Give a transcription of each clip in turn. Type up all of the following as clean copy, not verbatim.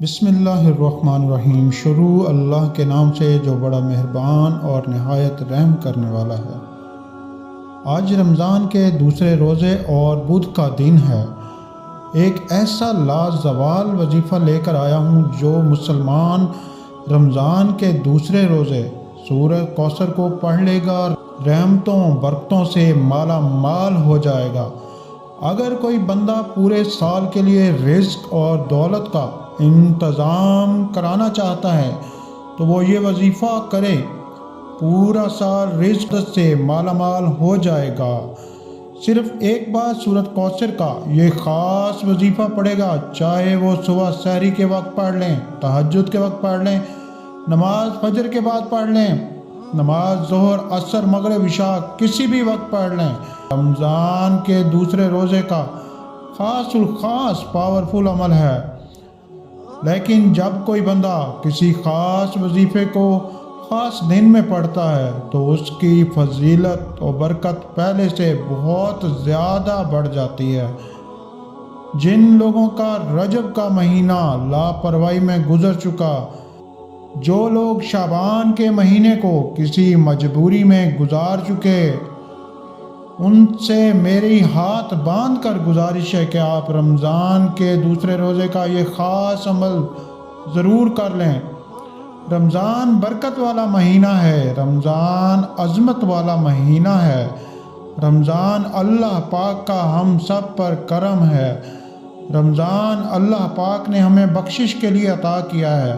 بسم اللہ الرحمن الرحیم۔ شروع اللہ کے نام سے جو بڑا مہربان اور نہایت رحم کرنے والا ہے۔ آج رمضان کے دوسرے روزے اور بدھ کا دن ہے۔ ایک ایسا لازوال وظیفہ لے کر آیا ہوں جو مسلمان رمضان کے دوسرے روزے سورہ کوثر کو پڑھ لے گا رحمتوں برکتوں سے مالا مال ہو جائے گا۔ اگر کوئی بندہ پورے سال کے لیے رزق اور دولت کا انتظام کرانا چاہتا ہے تو وہ یہ وظیفہ کرے، پورا سال رزق سے مالا مال ہو جائے گا۔ صرف ایک بار سورۃ کوثر کا یہ خاص وظیفہ پڑھے گا، چاہے وہ صبح سحری کے وقت پڑھ لیں، تہجد کے وقت پڑھ لیں، نماز فجر کے بعد پڑھ لیں، نماز ظہر عصر مغرب عشاء کسی بھی وقت پڑھ لیں۔ رمضان کے دوسرے روزے کا خاص الخاص پاورفل عمل ہے، لیکن جب کوئی بندہ کسی خاص وظیفے کو خاص دن میں پڑھتا ہے تو اس کی فضیلت اور برکت پہلے سے بہت زیادہ بڑھ جاتی ہے۔ جن لوگوں کا رجب کا مہینہ لاپرواہی میں گزر چکا، جو لوگ شعبان کے مہینے کو کسی مجبوری میں گزار چکے، ان سے میری ہاتھ باندھ کر گزارش ہے کہ آپ رمضان کے دوسرے روزے کا یہ خاص عمل ضرور کر لیں۔ رمضان برکت والا مہینہ ہے، رمضان عظمت والا مہینہ ہے، رمضان اللہ پاک کا ہم سب پر کرم ہے، رمضان اللہ پاک نے ہمیں بخشش کے لیے عطا کیا ہے۔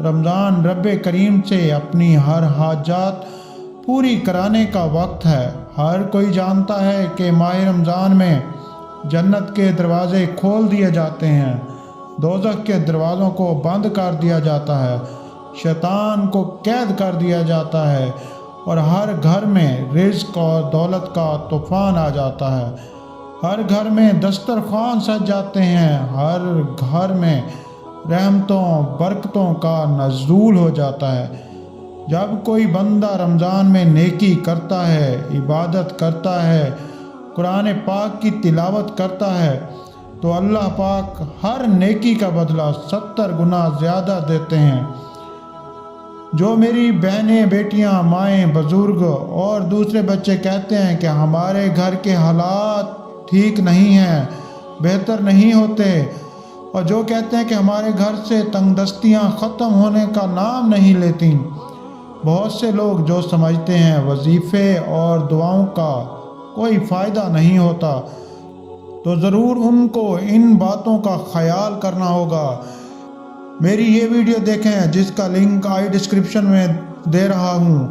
رمضان رب کریم سے اپنی ہر حاجات پوری کرانے کا وقت ہے۔ ہر کوئی جانتا ہے کہ ماہ رمضان میں جنت کے دروازے کھول دیے جاتے ہیں، دوزخ کے دروازوں کو بند کر دیا جاتا ہے، شیطان کو قید کر دیا جاتا ہے اور ہر گھر میں رزق اور دولت کا طوفان آ جاتا ہے۔ ہر گھر میں دسترخوان سج جاتے ہیں، ہر گھر میں رحمتوں برکتوں کا نزول ہو جاتا ہے۔ جب کوئی بندہ رمضان میں نیکی کرتا ہے، عبادت کرتا ہے، قرآن پاک کی تلاوت کرتا ہے تو اللہ پاک ہر نیکی کا بدلہ 70 گنا زیادہ دیتے ہیں۔ جو میری بہنیں بیٹیاں مائیں بزرگ اور دوسرے بچے کہتے ہیں کہ ہمارے گھر کے حالات ٹھیک نہیں ہیں، بہتر نہیں ہوتے، اور جو کہتے ہیں کہ ہمارے گھر سے تنگ دستیاں ختم ہونے کا نام نہیں لیتی، بہت سے لوگ جو سمجھتے ہیں وظیفے اور دعاؤں کا کوئی فائدہ نہیں ہوتا، تو ضرور ان کو ان باتوں کا خیال کرنا ہوگا۔ میری یہ ویڈیو دیکھیں جس کا لنک آئی ڈسکرپشن میں دے رہا ہوں،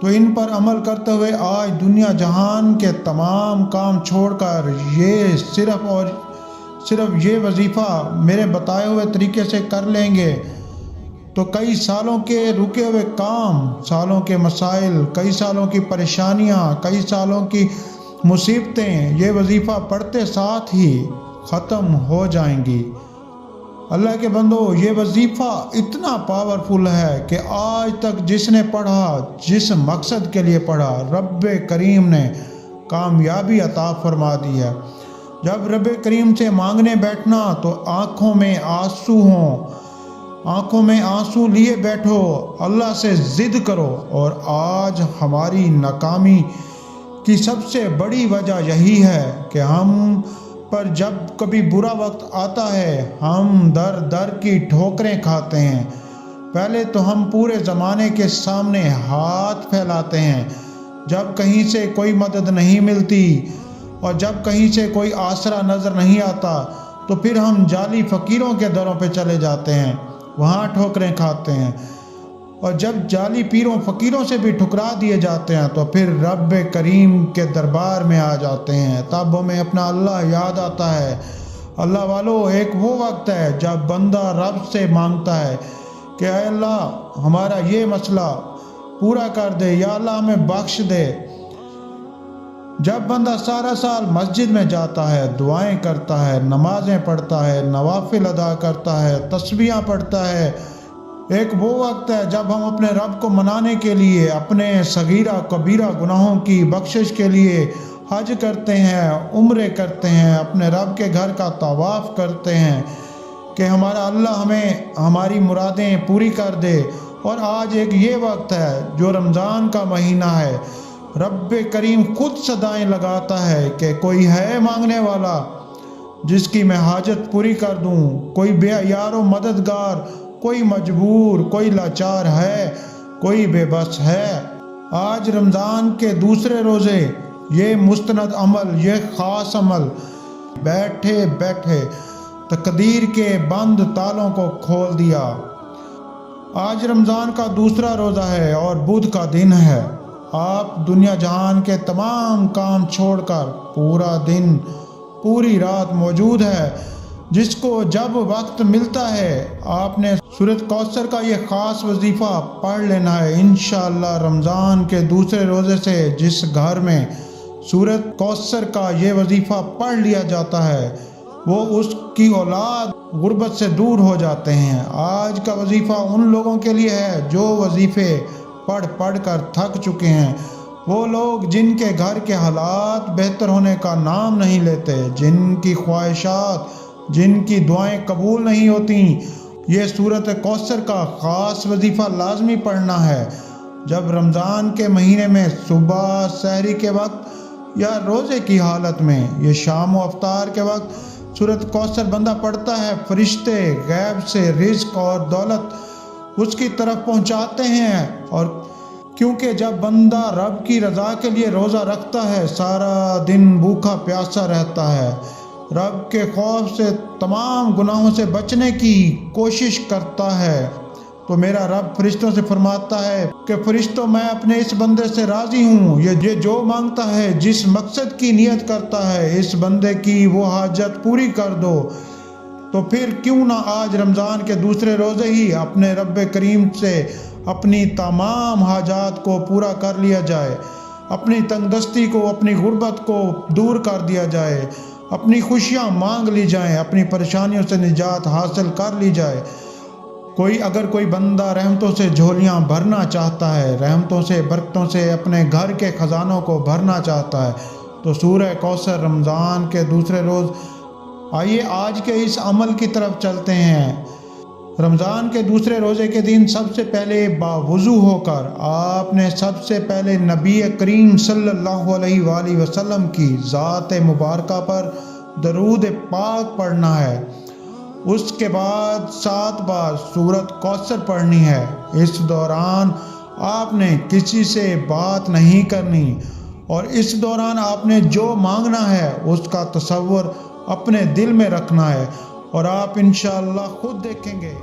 تو ان پر عمل کرتے ہوئے آج دنیا جہان کے تمام کام چھوڑ کر یہ صرف یہ وظیفہ میرے بتائے ہوئے طریقے سے کر لیں گے تو کئی سالوں کے رکے ہوئے کام، سالوں کے مسائل، کئی سالوں کی پریشانیاں، کئی سالوں کی مصیبتیں یہ وظیفہ پڑھتے ساتھ ہی ختم ہو جائیں گی۔ اللہ کے بندو، یہ وظیفہ اتنا پاورفل ہے کہ آج تک جس نے پڑھا، جس مقصد کے لیے پڑھا، رب کریم نے کامیابی عطا فرما دی ہے۔ جب رب کریم سے مانگنے بیٹھنا تو آنکھوں میں آنسو ہوں، آنکھوں میں آنسو لیے بیٹھو، اللہ سے ضد کرو۔ اور آج ہماری ناکامی کی سب سے بڑی وجہ یہی ہے کہ ہم پر جب کبھی برا وقت آتا ہے ہم در در کی ٹھوکریں کھاتے ہیں۔ پہلے تو ہم پورے زمانے کے سامنے ہاتھ پھیلاتے ہیں، جب کہیں سے کوئی مدد نہیں ملتی اور جب کہیں سے کوئی آسرا نظر نہیں آتا تو پھر ہم جعلی فقیروں کے دروں پہ چلے جاتے ہیں، وہاں ٹھوکریں کھاتے ہیں، اور جب جعلی پیروں فقیروں سے بھی ٹھکرا دیے جاتے ہیں تو پھر رب کریم کے دربار میں آ جاتے ہیں، تب ہمیں اپنا اللہ یاد آتا ہے۔ اللہ والو، ایک وہ وقت ہے جب بندہ رب سے مانگتا ہے کہ اے اللہ ہمارا یہ مسئلہ پورا کر دے، یا اللہ ہمیں بخش دے۔ جب بندہ سارا سال مسجد میں جاتا ہے، دعائیں کرتا ہے، نمازیں پڑھتا ہے، نوافل ادا کرتا ہے، تسبیحاں پڑھتا ہے، ایک وہ وقت ہے جب ہم اپنے رب کو منانے کے لیے اپنے صغیرہ کبیرہ گناہوں کی بخشش کے لیے حج کرتے ہیں، عمرے کرتے ہیں، اپنے رب کے گھر کا طواف کرتے ہیں، کہ ہمارا اللہ ہمیں ہماری مرادیں پوری کر دے۔ اور آج ایک یہ وقت ہے جو رمضان کا مہینہ ہے، رب کریم خود صدائیں لگاتا ہے کہ کوئی ہے مانگنے والا جس کی میں حاجت پوری کر دوں، کوئی بے یار و مددگار، کوئی مجبور، کوئی لاچار ہے، کوئی بے بس ہے۔ آج رمضان کے دوسرے روزے یہ مستند عمل، یہ خاص عمل بیٹھے بیٹھے تقدیر کے بند تالوں کو کھول دیا۔ آج رمضان کا دوسرا روزہ ہے اور بدھ کا دن ہے۔ آپ دنیا جہان کے تمام کام چھوڑ کر پورا دن پوری رات موجود ہے۔ جس کو جب وقت ملتا ہے آپ نے سورۃ کوثر کا یہ خاص وظیفہ پڑھ لینا ہے۔ انشاءاللہ رمضان کے دوسرے روزے سے جس گھر میں سورۃ کوثر کا یہ وظیفہ پڑھ لیا جاتا ہے وہ اس کی اولاد غربت سے دور ہو جاتے ہیں۔ آج کا وظیفہ ان لوگوں کے لیے ہے جو وظیفے پڑھ پڑھ کر تھک چکے ہیں، وہ لوگ جن کے گھر کے حالات بہتر ہونے کا نام نہیں لیتے، جن کی خواہشات، جن کی دعائیں قبول نہیں ہوتی۔ یہ سورۃ کوثر کا خاص وظیفہ لازمی پڑھنا ہے۔ جب رمضان کے مہینے میں صبح سحری کے وقت یا روزے کی حالت میں، یہ شام و افطار کے وقت سورۃ کوثر بندہ پڑھتا ہے، فرشتے غیب سے رزق اور دولت اس کی طرف پہنچاتے ہیں۔ اور کیونکہ جب بندہ رب کی رضا کے لیے روزہ رکھتا ہے، سارا دن بھوکا پیاسا رہتا ہے، رب کے خوف سے تمام گناہوں سے بچنے کی کوشش کرتا ہے، تو میرا رب فرشتوں سے فرماتا ہے کہ فرشتوں میں اپنے اس بندے سے راضی ہوں، یہ جو مانگتا ہے، جس مقصد کی نیت کرتا ہے، اس بندے کی وہ حاجت پوری کر دو۔ تو پھر کیوں نہ آج رمضان کے دوسرے روزے ہی اپنے رب کریم سے اپنی تمام حاجات کو پورا کر لیا جائے، اپنی تنگ دستی کو، اپنی غربت کو دور کر دیا جائے، اپنی خوشیاں مانگ لی جائیں، اپنی پریشانیوں سے نجات حاصل کر لی جائے۔ اگر کوئی بندہ رحمتوں سے جھولیاں بھرنا چاہتا ہے، رحمتوں سے، برکتوں سے اپنے گھر کے خزانوں کو بھرنا چاہتا ہے، تو سورہ کوثر رمضان کے دوسرے روز۔ آئیے آج کے اس عمل کی طرف چلتے ہیں۔ رمضان کے دوسرے روزے کے دن سب سے پہلے باوضو ہو کر آپ نے سب سے پہلے نبی کریم صلی اللہ علیہ وآلہ وسلم کی ذات مبارکہ پر درود پاک پڑھنا ہے۔ اس کے بعد 7 بار سورۃ کوثر پڑھنی ہے۔ اس دوران آپ نے کسی سے بات نہیں کرنی، اور اس دوران آپ نے جو مانگنا ہے اس کا تصور اپنے دل میں رکھنا ہے، اور آپ انشاءاللہ خود دیکھیں گے